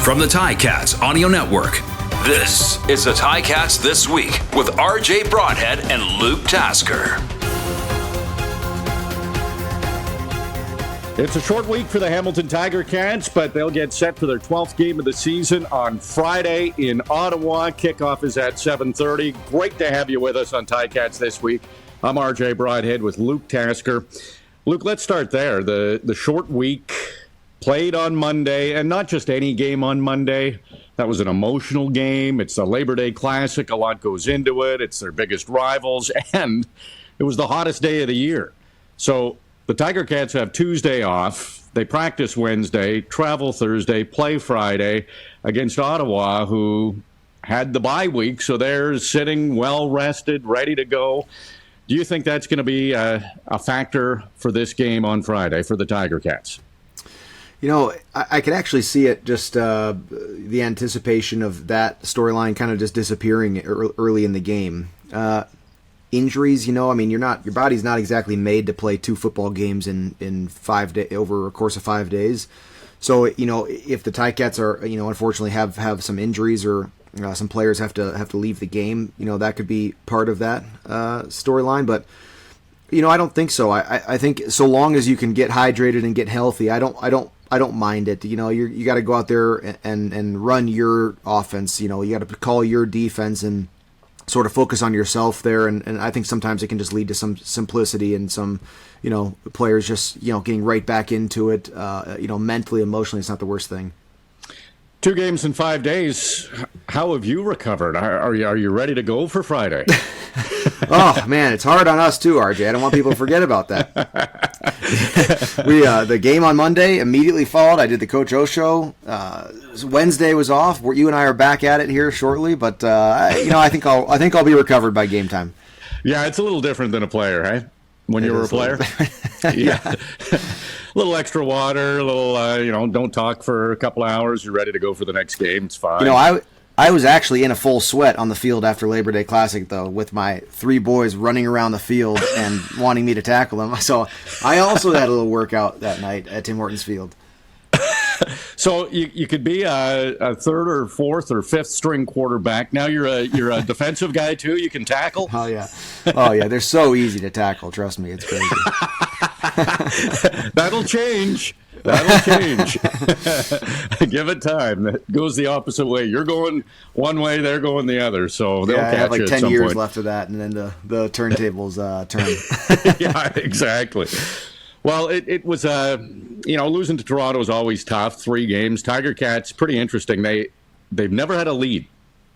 From the Ticats Audio Network, this is the Ticats This Week with RJ Broadhead and Luke Tasker. It's a short week for the Hamilton Tiger Cats, but they'll get set for their 12th game of the season on Friday in Ottawa. Kickoff is at 7:30. Great to have you with us on Ticats This Week. I'm RJ Broadhead with Luke Tasker. Luke, let's start there. The short week played on Monday, and not just any game on Monday. That was an emotional game. It's a Labor Day Classic. A lot goes into it. It's their biggest rivals, and it was the hottest day of the year. So the Tiger Cats have Tuesday off. They practice Wednesday, travel Thursday, play Friday against Ottawa, who had the bye week, so they're sitting well-rested, ready to go. Do you think that's going to be a factor for this game on Friday for the Tiger Cats? You know, I could actually see it, just the anticipation of that storyline kind of just disappearing early in the game. Injuries, I mean, your body's not exactly made to play 2 football games in 5 days over a course of 5 days. So, if the Ticats are, unfortunately have some injuries or some players have to leave the game, that could be part of that storyline. But I don't think so. I think so long as you can get hydrated and get healthy, I don't mind it. You got to go out there and run your offense. You got to call your defense and sort of focus on yourself there. And I think sometimes it can just lead to some simplicity and some, players just, getting right back into it. Mentally, emotionally, it's not the worst thing. 2 games in 5 days. How have you recovered? Are you ready to go for Friday? Oh man, it's hard on us too, RJ. I don't want people to forget about that. The game on Monday immediately followed. I did the Coach O show. Wednesday was off. You and I are back at it here shortly, but I think I'll be recovered by game time. Yeah, it's a little different than a player, hey? When you were a player? Yeah. A little extra water, a little, don't talk for a couple hours. You're ready to go for the next game. It's fine. I was actually in a full sweat on the field after Labor Day Classic, though, with my 3 boys running around the field and wanting me to tackle them. So I also had a little workout that night at Tim Hortons Field. So you could be a third or fourth or fifth string quarterback. Now you're a defensive guy too. You can tackle. Oh yeah. They're so easy to tackle. Trust me, it's crazy. That'll change. Give it time. That goes the opposite way. You're going one way, they're going the other. So they'll catch I have like you 10 at some years point. left of that, and then the turntables turn. Yeah, exactly. Well, it was, losing to Toronto is always tough. 3 games. Tiger Cats, pretty interesting. They've never had a lead,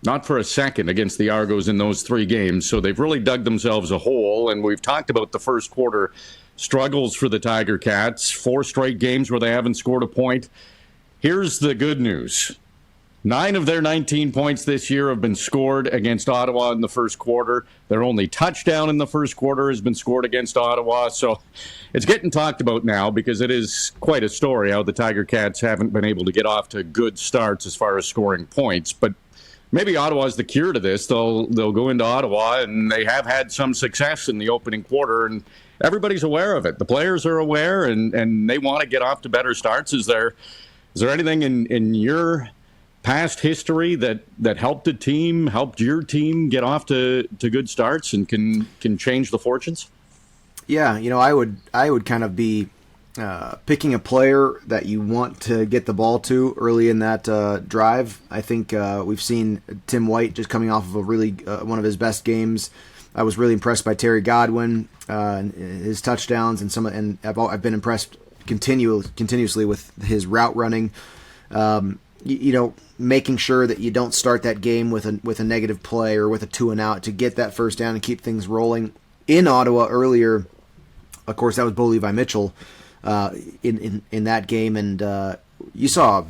not for a second, against the Argos in those 3 games. So they've really dug themselves a hole. And we've talked about the first quarter struggles for the Tiger Cats. 4 straight games where they haven't scored a point. Here's the good news. 9 of their 19 points this year have been scored against Ottawa in the first quarter. Their only touchdown in the first quarter has been scored against Ottawa. So it's getting talked about now because it is quite a story how the Tiger Cats haven't been able to get off to good starts as far as scoring points. But maybe Ottawa's the cure to this. They'll go into Ottawa, and they have had some success in the opening quarter, and everybody's aware of it. The players are aware, and they want to get off to better starts. Is there anything in your past history that helped your team get off to good starts and can change the fortunes? Yeah, I would kind of be picking a player that you want to get the ball to early in that drive. I think we've seen Tim White just coming off of a really one of his best games. I was really impressed by Terry Godwin and his touchdowns, and I've been impressed continuously with his route running. Making sure that you don't start that game with a negative play or with a 2-and-out to get that first down and keep things rolling. In Ottawa earlier, of course, that was Bo Levi Mitchell in that game, and you saw,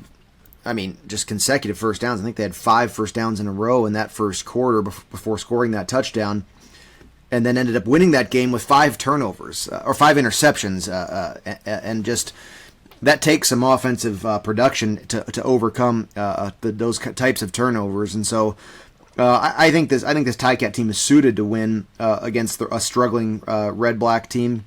just consecutive first downs. I think they had 5 first downs in a row in that first quarter before scoring that touchdown, and then ended up winning that game with 5 turnovers or 5 interceptions, and just that takes some offensive production to overcome those types of turnovers. And so I think this Ticat team is suited to win against a struggling Red Black team.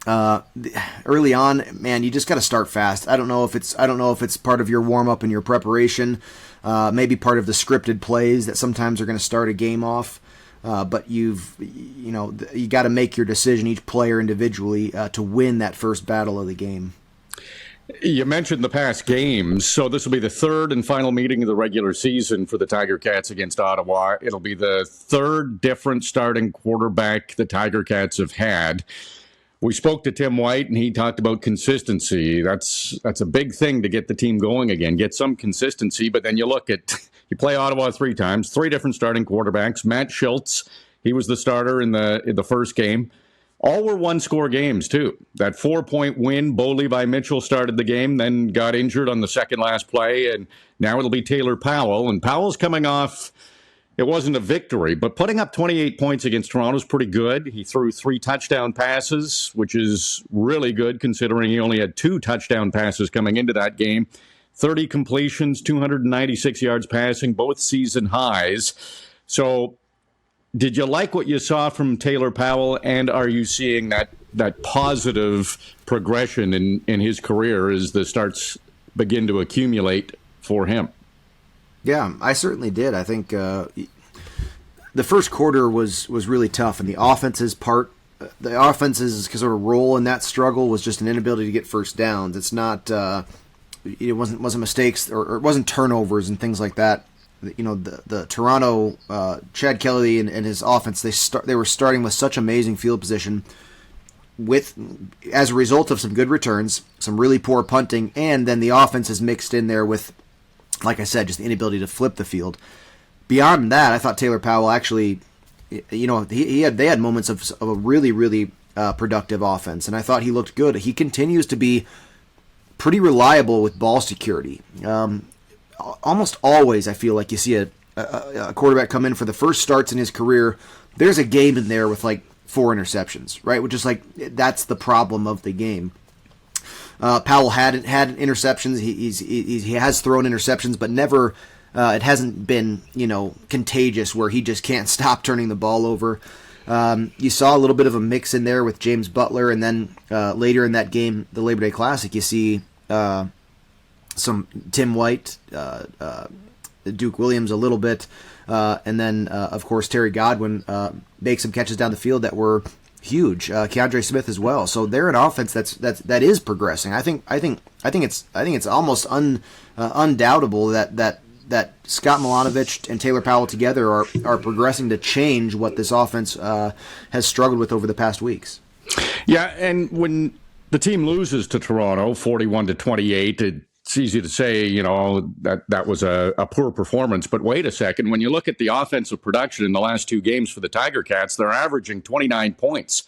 Early on, man, you just got to start fast. I don't know if it's part of your warm up and your preparation, maybe part of the scripted plays that sometimes are going to start a game off. But you got to make your decision, each player individually, to win that first battle of the game. You mentioned the past games, so this will be the third and final meeting of the regular season for the Tiger Cats against Ottawa. It'll be the third different starting quarterback the Tiger Cats have had. We spoke to Tim White, and he talked about consistency. That's a big thing to get the team going again, get some consistency. But then you look at, you play Ottawa 3 times, 3 different starting quarterbacks. Matt Schultz, he was the starter in the first game. All were one-score games, too. That 4-point win, Bo Levi Mitchell started the game, then got injured on the second last play, and now it'll be Taylor Powell. And Powell's coming off, it wasn't a victory, but putting up 28 points against Toronto is pretty good. He threw 3 touchdown passes, which is really good considering he only had 2 touchdown passes coming into that game. 30 completions, 296 yards passing, both season highs. So did you like what you saw from Taylor Powell, and are you seeing that positive progression in his career as the starts begin to accumulate for him? Yeah, I certainly did. I think the first quarter was really tough, and the offense's sort of role in that struggle was just an inability to get first downs. It's not it wasn't mistakes or it wasn't turnovers and things like that. The Toronto Chad Kelly and his offense, they were starting with such amazing field position as a result of some good returns, some really poor punting, and then the offense is mixed in there with, like I said, just the inability to flip the field. Beyond that, I thought Taylor Powell actually, they had moments of a really, really productive offense, and I thought he looked good. He continues to be pretty reliable with ball security. Almost always, I feel like you see a quarterback come in for the first starts in his career. There's a game in there with like 4 interceptions, right? Which is like, that's the problem of the game. Powell had interceptions. He has thrown interceptions, but never. It hasn't been contagious where he just can't stop turning the ball over. You saw a little bit of a mix in there with James Butler, and then later in that game, the Labor Day Classic, you see some Tim White, Duke Williams a little bit, and then of course Terry Godwin makes some catches down the field that were huge. Keandre Smith as well. So they're an offense that is progressing. I think it's almost undoubtable that Scott Milanovic and Taylor Powell together are progressing to change what this offense has struggled with over the past weeks. Yeah, and when the team loses to Toronto 41-28, it's easy to say, that was a poor performance. But wait a second. When you look at the offensive production in the last 2 games for the Tiger Cats, they're averaging 29 points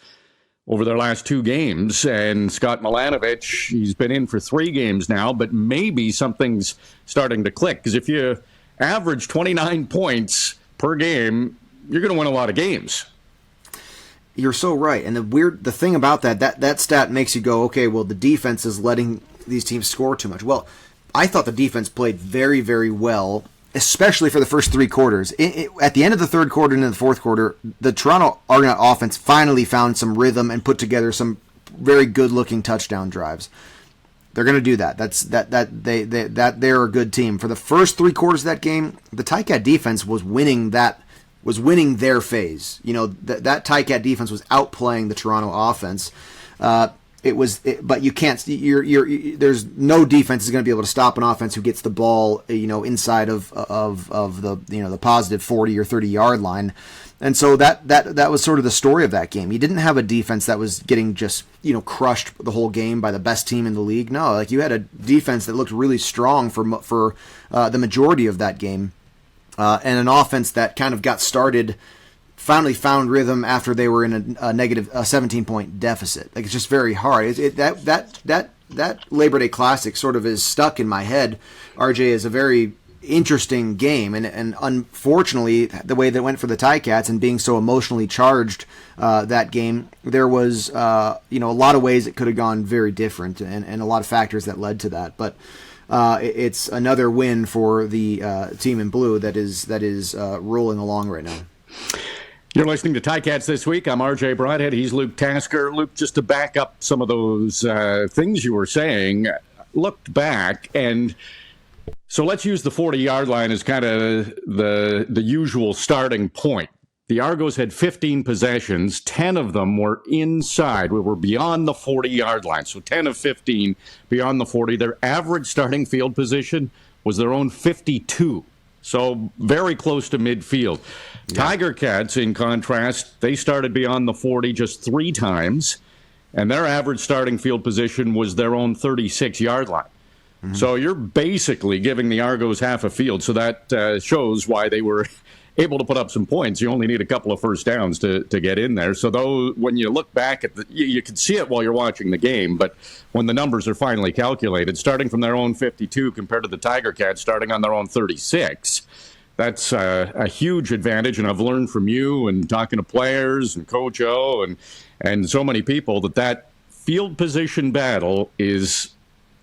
over their last 2 games. And Scott Milanovic, he's been in for 3 games now, but maybe something's starting to click. Because if you average 29 points per game, you're going to win a lot of games. You're so right. And the thing about that stat makes you go, okay, well, the defense is letting these teams score too much. Well, I thought the defense played very, very well, especially for the first 3 quarters. At the end of the third quarter and in the fourth quarter, the Toronto Argonaut offense finally found some rhythm and put together some very good-looking touchdown drives. They're going to do that. They're a good team. For the first 3 quarters of that game, the Ticat defense was winning their phase. That Ticat defense was outplaying the Toronto offense. But you can't. There's no defense is going to be able to stop an offense who gets the ball, inside of the positive 40 or 30 yard line, and so that was sort of the story of that game. You didn't have a defense that was getting just crushed the whole game by the best team in the league. No, like you had a defense that looked really strong for the majority of that game, and an offense that kind of got started. Finally found rhythm after they were in a negative 17-point deficit. Like, it's just very hard. That Labor Day Classic sort of is stuck in my head. RJ is a very interesting game, and unfortunately, the way that went for the Ticats and being so emotionally charged that game, there was a lot of ways it could have gone very different, and a lot of factors that led to that. But it's another win for the team in blue that is rolling along right now. You're listening to Ticats This Week. I'm RJ Broadhead. He's Luke Tasker. Luke, just to back up some of those things you were saying, looked back, and so let's use the 40-yard line as kind of the usual starting point. The Argos had 15 possessions. 10 of them were inside. We were beyond the 40-yard line, so 10 of 15 beyond the 40. Their average starting field position was their own 52. So very close to midfield. Yeah. Tiger Cats, in contrast, they started beyond the 40 just 3 times, and their average starting field position was their own 36-yard line. Mm-hmm. So you're basically giving the Argos half a field, so that shows why they were able to put up some points. You only need a couple of first downs to get in there. So though, when you look back at you can see it while you're watching the game, but when the numbers are finally calculated, starting from their own 52 compared to the Tiger Cats starting on their own 36, that's a huge advantage. And I've learned from you and talking to players and Coach O and so many people that field position battle is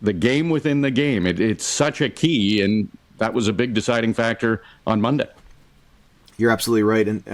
the game within the game. It's such a key, and that was a big deciding factor on Monday. You're absolutely right, and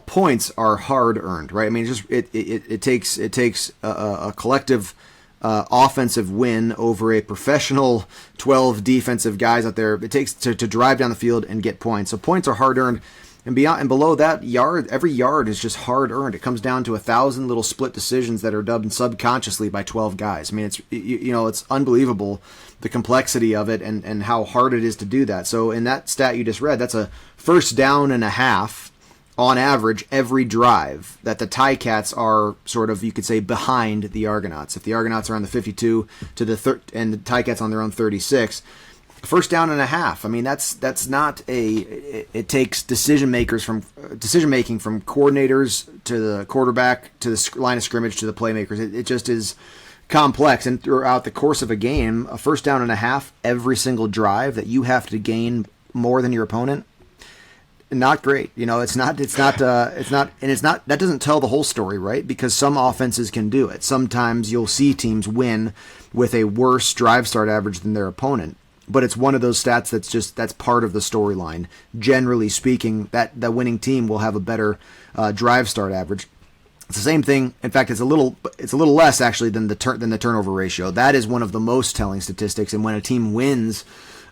points are hard earned, right? I mean, it takes a collective offensive win over a professional 12 defensive guys out there. It takes to drive down the field and get points. So points are hard earned, and beyond and below that, every yard is just hard earned. It comes down to 1,000 little split decisions that are dubbed subconsciously by 12 guys. I mean, it's unbelievable, the complexity of it and how hard it is to do that. So in that stat you just read, that's a first down and a half on average every drive that the Ticats are sort of, you could say, behind the Argonauts. If the Argonauts are on the 52 and the Ticats on their own 36, first down and a half. I mean, that's not it takes decision making from coordinators to the quarterback to the line of scrimmage to the playmakers. It just is complex, and throughout the course of a game, a first down and a half every single drive that you have to gain more than your opponent, not great. It's not, that doesn't tell the whole story, right? Because some offenses can do it. Sometimes you'll see teams win with a worse drive start average than their opponent, but it's one of those stats that's part of the storyline. Generally speaking, that the winning team will have a better drive start average. It's the same thing. In fact, it's a little less actually than the turnover ratio. That is one of the most telling statistics. And when a team wins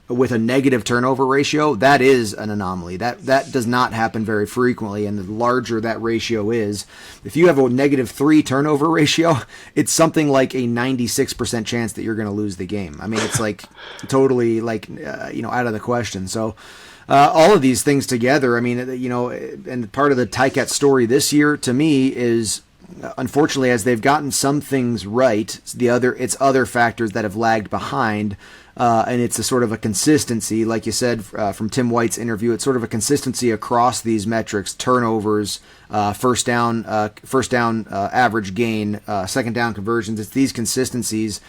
with a negative turnover ratio, that is an anomaly. That does not happen very frequently. And the larger that ratio is, if you have a -3 turnover ratio, it's something like a 96% chance that you're going to lose the game. I mean, it's like totally out of the question. So. All of these things together, I mean, and part of the Ticats story this year to me is, unfortunately, as they've gotten some things right, it's other factors that have lagged behind, and it's a sort of a consistency, like you said from Tim White's interview. It's sort of a consistency across these metrics: turnovers, first down average gain, second down conversions. It's these consistencies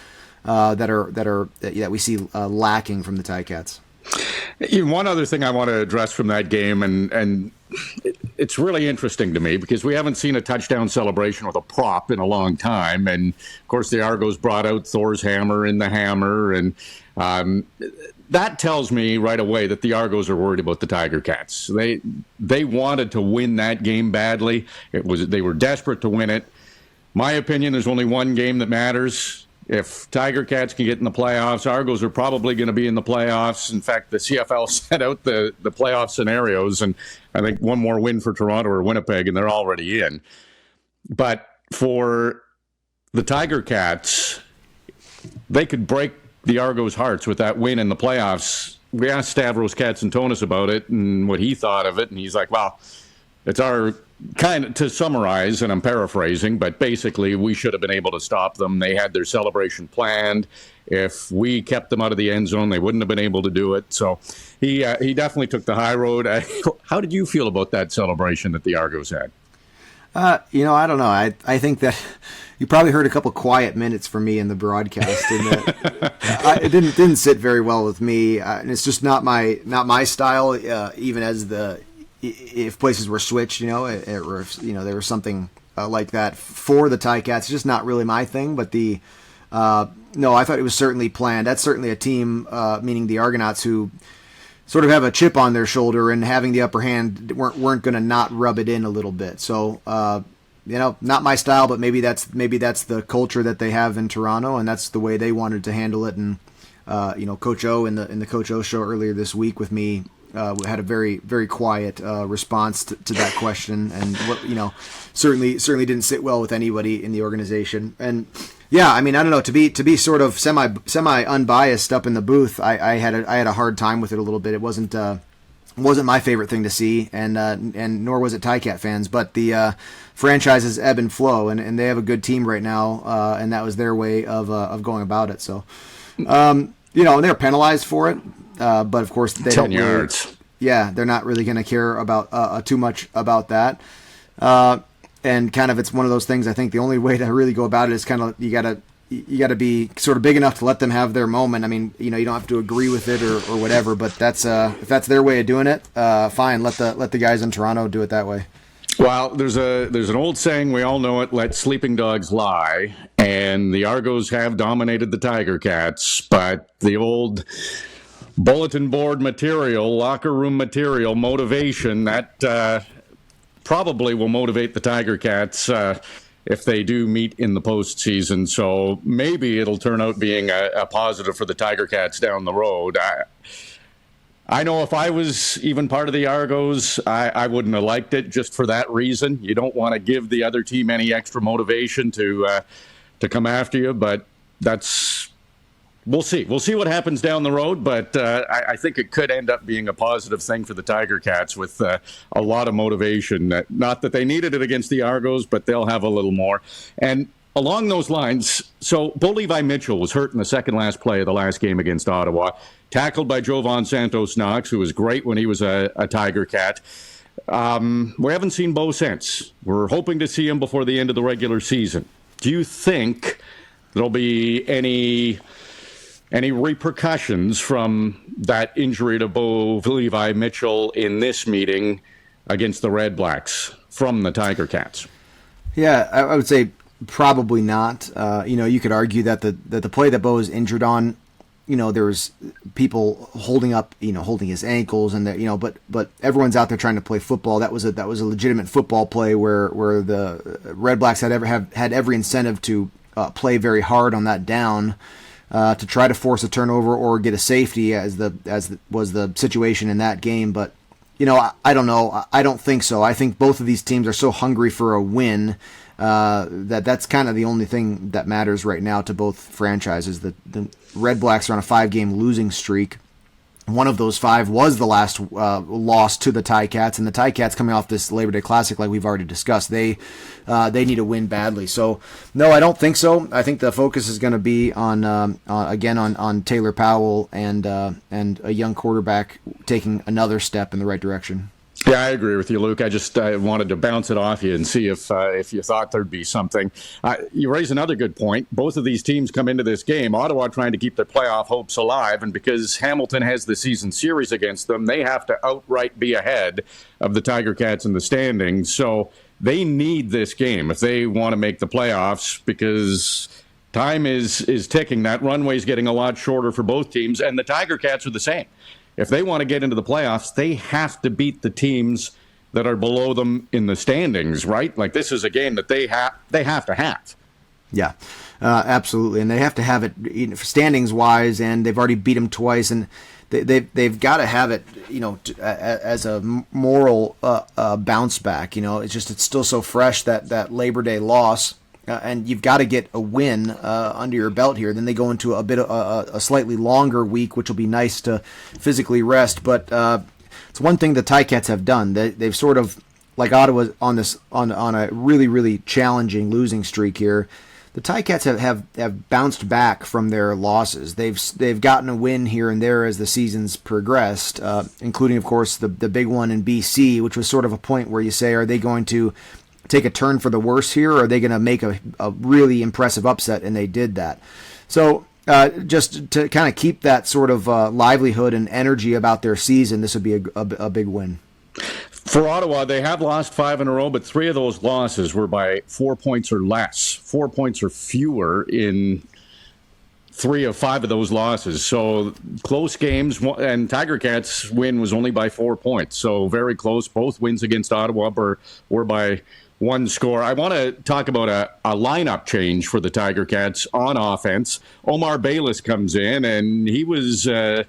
that we see lacking from the Ticats. One other thing I want to address from that game, and it's really interesting to me because we haven't seen a touchdown celebration with a prop in a long time. And, of course, the Argos brought out Thor's hammer in the hammer. And that tells me right away that the Argos are worried about the Tiger Cats. They wanted to win that game badly. They were desperate to win it. My opinion, there's only one game that matters. If Tiger Cats can get in the playoffs, Argos are probably going to be in the playoffs. In fact, the CFL set out the playoff scenarios, and I think one more win for Toronto or Winnipeg, and they're already in. But for the Tiger Cats, they could break the Argos' hearts with that win in the playoffs. We asked Stavros Katsantonis about it and what he thought of it, and he's like, well, it's our kind of, to summarize, and I'm paraphrasing, but basically we should have been able to stop them. They had their celebration planned. If we kept them out of the end zone, they wouldn't have been able to do it. So he definitely took the high road. How did you feel about that celebration that the Argos had? I don't know. I think that you probably heard a couple quiet minutes from me in the broadcast, and that it didn't sit very well with me, and it's just not my style. Even as if places were switched, or if there was something like that for the Ticats, it's just not really my thing. But no, I thought it was certainly planned. That's certainly a team, meaning the Argonauts, who sort of have a chip on their shoulder and having the upper hand weren't going to not rub it in a little bit. So, not my style, but maybe that's the culture that they have in Toronto, and that's the way they wanted to handle it. And Coach O in the Coach O show earlier this week with me had a very, very quiet response to that question, and certainly didn't sit well with anybody in the organization. And yeah, I mean, I don't know, to be sort of semi unbiased up in the booth, I had a hard time with it a little bit. It wasn't my favorite thing to see, and nor was it Ticat fans. But the franchises ebb and flow, and they have a good team right now, and that was their way of going about it. So, and they're penalized for it, but of course they 10 yards. Yeah, they're not really going to care about too much about that. And kind of, it's one of those things. I think the only way to really go about it is kind of you got to be sort of big enough to let them have their moment. I mean, you don't have to agree with it or whatever, but that's if that's their way of doing it, fine. Let the guys in Toronto do it that way. Well, there's an old saying, we all know it, let sleeping dogs lie, and the Argos have dominated the Tiger Cats, but the old bulletin board material, locker room material, motivation, that probably will motivate the Tiger Cats if they do meet in the postseason. So maybe it'll turn out being a positive for the Tiger Cats down the road. I know if I was even part of the Argos, I wouldn't have liked it just for that reason. You don't want to give the other team any extra motivation to come after you, but we'll see. We'll see what happens down the road, but I think it could end up being a positive thing for the Tiger Cats with a lot of motivation. Not that they needed it against the Argos, but they'll have a little more. And along those lines, so Bo Levi Mitchell was hurt in the second last play of the last game against Ottawa, tackled by Jovan Santos Knox, who was great when he was a Tiger Cat. We haven't seen Bo since. We're hoping to see him before the end of the regular season. Do you think there'll be any repercussions from that injury to Bo Levi Mitchell in this meeting against the Redblacks from the Tiger Cats? Yeah, I would say probably not. You could argue that the play that Bo is injured on, there's people holding his ankles, and but everyone's out there trying to play football. That was a legitimate football play where the Redblacks had every incentive to play very hard on that down. To try to force a turnover or get a safety, as was the situation in that game. But I don't know. I don't think so. I think both of these teams are so hungry for a win that's kind of the only thing that matters right now to both franchises. The Redblacks are on a 5-game losing streak. One of those 5 was the last loss to the Ticats, and the Ticats coming off this Labor Day Classic, like we've already discussed, they need a win badly. So no, I don't think so. I think the focus is going to be on Taylor Powell and a young quarterback taking another step in the right direction. Yeah, I agree with you, Luke. I wanted to bounce it off you and see if you thought there'd be something. You raise another good point. Both of these teams come into this game, Ottawa trying to keep their playoff hopes alive, and because Hamilton has the season series against them, they have to outright be ahead of the Tiger Cats in the standings. So they need this game if they want to make the playoffs, because time is ticking. That runway's getting a lot shorter for both teams, and the Tiger Cats are the same. If they want to get into the playoffs, they have to beat the teams that are below them in the standings, right? Like, this is a game that they have to have. Yeah, absolutely, and they have to have it standings wise, and they've already beat them twice, and they've got to have it, as a moral bounce back. It's still so fresh, that Labor Day loss. And you've got to get a win under your belt here. Then they go into a slightly longer week, which will be nice to physically rest. But it's one thing the Ticats have done. They've sort of, like Ottawa on a really, really challenging losing streak here. The Ticats have bounced back from their losses. They've gotten a win here and there as the season's progressed, including, of course, the big one in BC, which was sort of a point where you say, are they going to take a turn for the worse here, or are they going to make a really impressive upset? And they did that. So just to kind of keep that sort of livelihood and energy about their season, this would be a big win. For Ottawa, they have lost 5 in a row, but 3 of those losses were by 4 points or less. 4 points or fewer in 3 of 5 of those losses. So close games, and Tiger Cats' win was only by 4 points. So very close. Both wins against Ottawa were by 1 score. I want to talk about a lineup change for the Tiger Cats on offense. Omar Bayless comes in, and he was a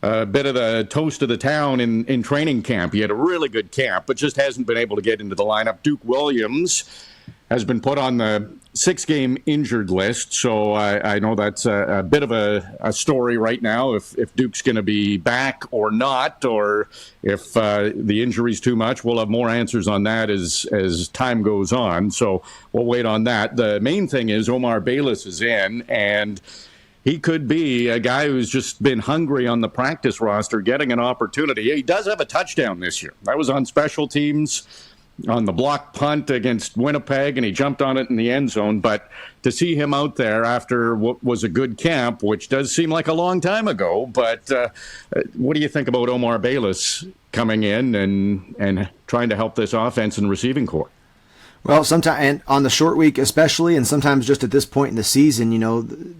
bit of the toast of the town in training camp. He had a really good camp, but just hasn't been able to get into the lineup. Duke Williams has been put on the 6-game injured list, so I know that's a bit of a story right now, if Duke's going to be back or not, or if the injury's too much. We'll have more answers on that as time goes on, so we'll wait on that. The main thing is Omar Bayless is in, and he could be a guy who's just been hungry on the practice roster, getting an opportunity. He does have a touchdown this year. That was on special teams, on the block punt against Winnipeg, and he jumped on it in the end zone. But to see him out there after what was a good camp, which does seem like a long time ago, but what do you think about Omar Bayless coming in and trying to help this offense and receiving corps? Well, sometimes, and on the short week especially, and sometimes just at this point in the season,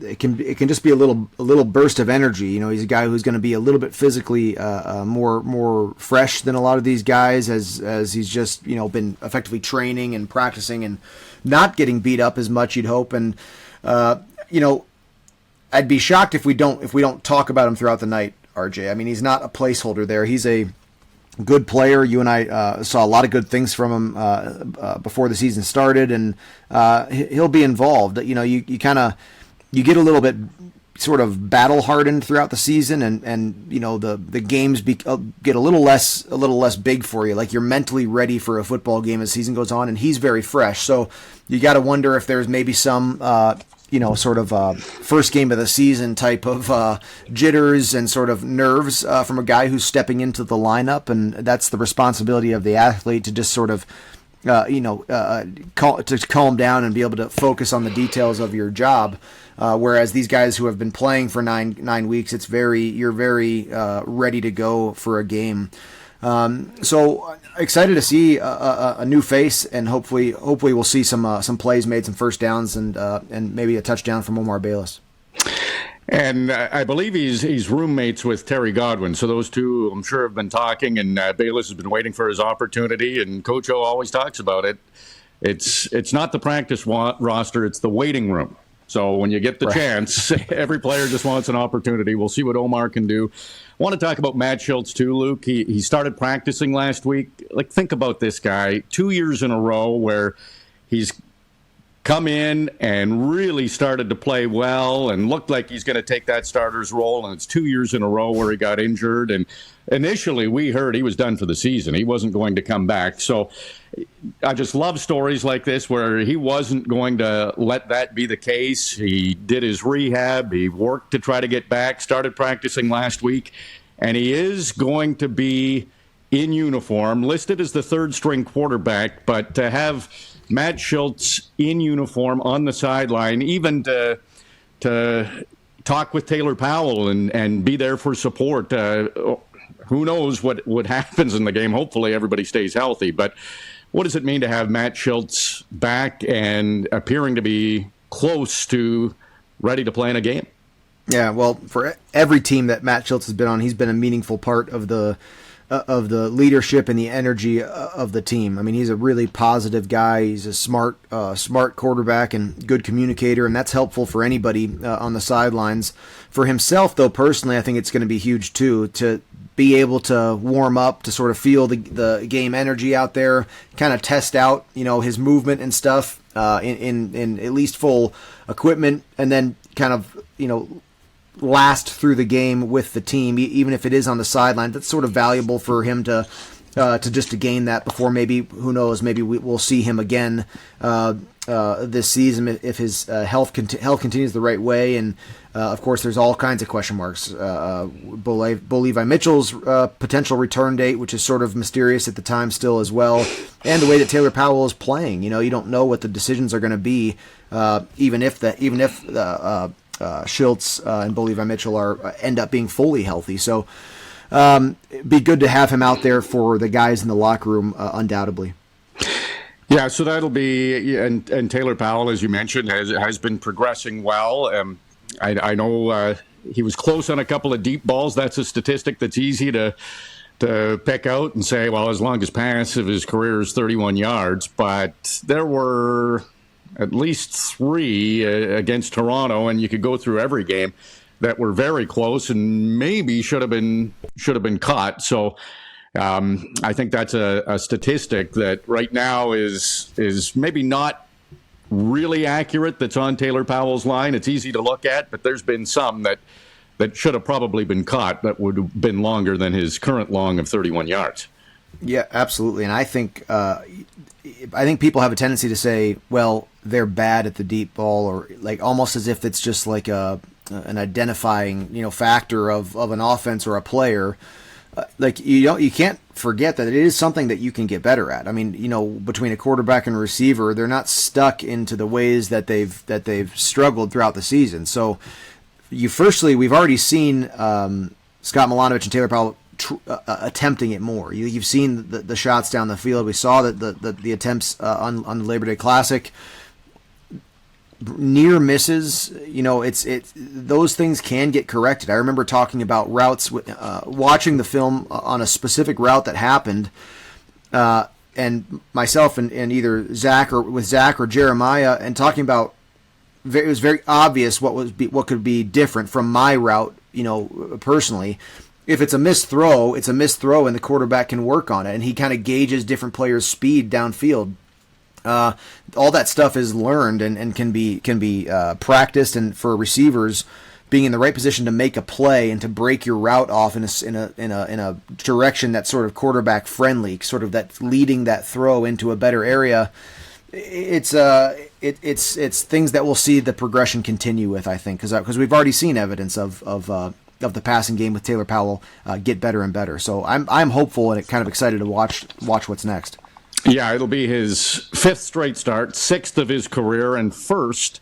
it can just be a little burst of energy. He's a guy who's going to be a little bit physically more fresh than a lot of these guys, as he's just been effectively training and practicing and not getting beat up as much, you'd hope. And I'd be shocked if we don't talk about him throughout the night, RJ. I mean, he's not a placeholder there. He's a good player. You and I saw a lot of good things from him before the season started, and he'll be involved. You get a little bit sort of battle hardened throughout the season, and the games get a little less big for you. Like, you're mentally ready for a football game as the season goes on, and he's very fresh. So you got to wonder if there's maybe some sort of first game of the season type of jitters and sort of nerves from a guy who's stepping into the lineup, and that's the responsibility of the athlete to just sort of calm down and be able to focus on the details of your job. Whereas these guys who have been playing for nine weeks, you're very ready to go for a game. So excited to see a new face, and hopefully we'll see some plays made, some first downs, and maybe a touchdown from Omar Bayless. And I believe he's roommates with Terry Godwin, so those two, I'm sure, have been talking, and Bayless has been waiting for his opportunity, and Coach O always talks about it. It's not the practice roster, it's the waiting room. So when you get the chance, every player just wants an opportunity. We'll see what Omar can do. I want to talk about Matt Schultz too, Luke. He started practicing last week. Like, think about this guy, 2 years in a row where he's come in and really started to play well and looked like he's going to take that starter's role, and it's 2 years in a row where he got injured, and initially we heard he was done for the season. He wasn't going to come back. So I just love stories like this where he wasn't going to let that be the case. He did his rehab. He worked to try to get back, started practicing last week, and he is going to be in uniform, listed as the third-string quarterback, but to have Matt Schultz in uniform on the sideline, even to talk with Taylor Powell and be there for support. Who knows what happens in the game? Hopefully everybody stays healthy. But what does it mean to have Matt Schultz back and appearing to be close to ready to play in a game? Yeah, well, for every team that Matt Schultz has been on, he's been a meaningful part of the leadership and the energy of the team. I mean, he's a really positive guy. He's a smart quarterback and good communicator, and that's helpful for anybody on the sidelines. For himself, though, personally, I think it's going to be huge, too, to be able to warm up, to sort of feel the game energy out there, kind of test out, his movement and stuff in at least full equipment, and then kind of, last through the game with the team, even if it is on the sideline. That's sort of valuable for him to gain that before maybe, who knows, maybe we'll see him again this season if his health continues the right way. And of course, there's all kinds of question marks. Bo Levi Mitchell's potential return date, which is sort of mysterious at the time still as well, and the way that Taylor Powell is playing. You don't know what the decisions are going to be, even if Schultz and Bo Levi Mitchell end up being fully healthy. So it'd be good to have him out there for the guys in the locker room, undoubtedly. Yeah, so that'll be, and Taylor Powell, as you mentioned, has been progressing well. I know he was close on a couple of deep balls. That's a statistic that's easy to pick out and say, well, his longest pass of his career is 31 yards. But there were at least 3 against Toronto, and you could go through every game that were very close and maybe should have been caught. So I think that's a statistic that right now is maybe not really accurate. That's on Taylor Powell's line. It's easy to look at, but there's been some that should have probably been caught that would have been longer than his current long of 31 yards. Yeah, absolutely. And I think people have a tendency to say, well, they're bad at the deep ball, or like almost as if it's just like an identifying factor of an offense or a player. Like you can't forget that it is something that you can get better at. I mean, between a quarterback and a receiver, they're not stuck into the ways that they've struggled throughout the season. So we've already seen Scott Milanovic and Taylor Powell attempting it more. You've seen the shots down the field. We saw that the attempts on the Labor Day Classic, near misses. It's those things can get corrected. I remember talking about routes, watching the film on a specific route that happened, and myself and either Zach or Jeremiah, and talking about it was very obvious what could be different from my route. Personally, if it's a missed throw, it's a missed throw, and the quarterback can work on it, and he kind of gauges different players' speed downfield. All that stuff is learned and can be practiced, and for receivers, being in the right position to make a play and to break your route off in a direction that's sort of quarterback friendly, sort of that leading that throw into a better area. It's things that we'll see the progression continue with, I think, because we've already seen evidence of the passing game with Taylor Powell get better and better. So I'm hopeful and kind of excited to watch what's next. Yeah, it'll be his 5th straight start, 6th of his career, and 1st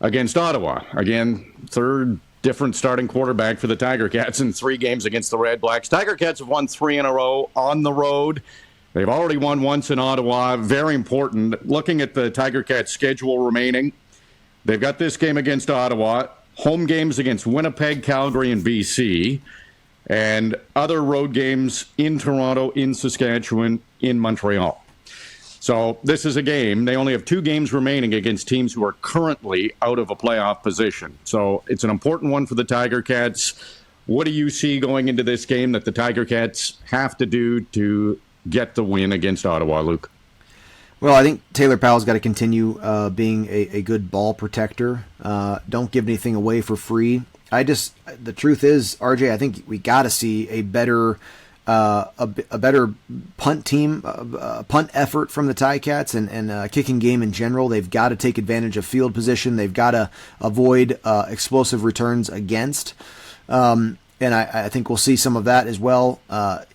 against Ottawa. Again, 3rd different starting quarterback for the Tiger Cats in 3 games against the Redblacks. Tiger Cats have won 3 in a row on the road. They've already won once in Ottawa. Very important. Looking at the Tiger Cats' schedule remaining, they've got this game against Ottawa, home games against Winnipeg, Calgary, and BC, and other road games in Toronto, in Saskatchewan, in Montreal. So this is a game. They only have 2 games remaining against teams who are currently out of a playoff position. So it's an important one for the Tiger Cats. What do you see going into this game that the Tiger Cats have to do to get the win against Ottawa, Luke? Well, I think Taylor Powell's got to continue being a good ball protector. Don't give anything away for free. The truth is, RJ, I think we got to see a better punt team, punt effort from the Ticats, and kicking game in general. They've got to take advantage of field position. They've got to avoid explosive returns against. And I think we'll see some of that as well.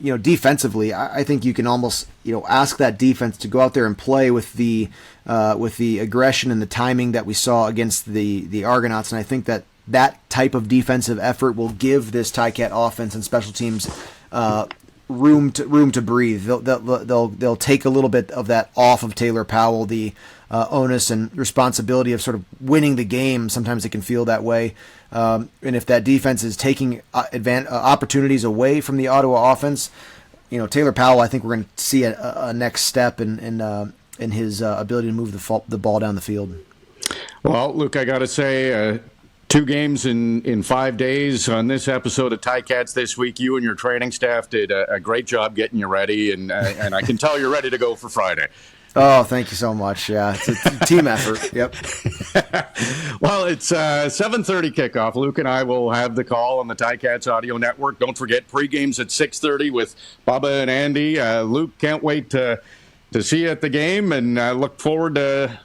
Defensively, I think you can almost ask that defense to go out there and play with the aggression and the timing that we saw against the Argonauts, and I think that type of defensive effort will give this Ticat offense and special teams room to breathe. They'll take a little bit of that off of Taylor Powell, the onus and responsibility of sort of winning the game. Sometimes it can feel that way. And if that defense is taking opportunities away from the Ottawa offense, Taylor Powell, I think we're going to see a next step in his ability to move the ball down the field. Well, Luke, I got to say, 2 games in 5 days on this episode of Ticats this week. You and your training staff did a great job getting you ready, and I can tell you're ready to go for Friday. Oh, thank you so much. Yeah, it's a team effort. Yep. Well, it's 7:30 kickoff. Luke and I will have the call on the Ticats Audio Network. Don't forget, pre-games at 6:30 with Bubba and Andy. Luke, can't wait to see you at the game, and look forward to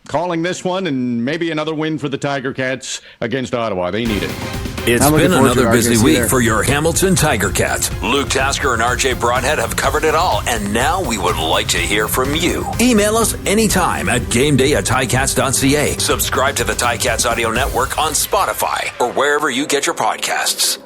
calling this one and maybe another win for the Tiger Cats against Ottawa. They need it. It's been another busy week for your Hamilton Tiger Cats. Luke Tasker and RJ Broadhead have covered it all, and now we would like to hear from you. Email us anytime at gameday@ticats.ca. Subscribe to the Ticats Audio Network on Spotify or wherever you get your podcasts.